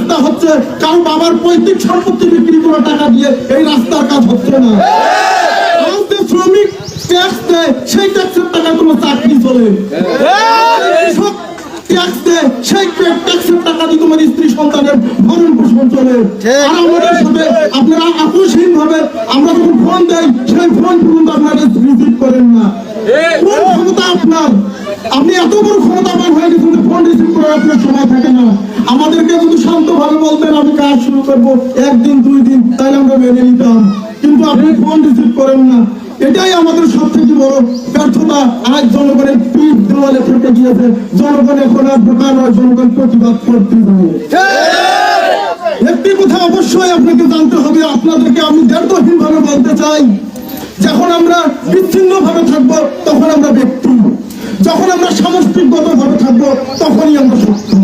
রাস্তা হচ্ছে, কারণ বাবার পৈতৃক সম্পত্তি বিক্রি করে টাকা দিয়ে এই রাস্তার কাজ হচ্ছে না। শ্রমিক ট্যাক্স দেয়, সেই ট্যাক্সের টাকা তোমার চাকরি চলে, ট্যাক্স দেয়, সেই ট্যাক্সের টাকা দিয়ে তোমার স্ত্রী সন্তানের ভরণ পোষণ চলে। আর আমাদের সাথে আপনারা আকস্মিক ভাবে আমরা যখন ফোন দেই, সেই ফোন পর্যন্ত আপনারা রিসিভ করেন না। কোন ক্ষমতা আপনার? আপনি এত বড় ক্ষমতাবান হয়ে গেছেন যে ফোন রিসিভ করার আপনার সময় থাকে না। আমাদেরকে যদি শান্তভাবে বলতেন আমি কাজ শুরু করবো 1 দিন 2 দিন, তাহলে আমরা মেনে নিতাম, কিন্তু আপনি ফোন রিসিভ করেন না। এটাই আমাদের সব থেকে বড় ব্যর্থতা। আজ জনগণের পিঠ দেওয়ালে থেকে গিয়েছে, জনগণ এখন আর বোকা নয়, জনগণ প্রতিবাদ করতে হবে। একটি কথা অবশ্যই আপনাকে জানতে হবে, আপনাদেরকে আমি দ্ব্যর্থহীন ভাবে বলতে চাই, যখন আমরা বিচ্ছিন্ন ভাবে থাকবো তখন আমরা ব্যক্তি, যখন আমরা সামষ্টিকগত ভাবে থাকবো তখনই আমরা শক্তি।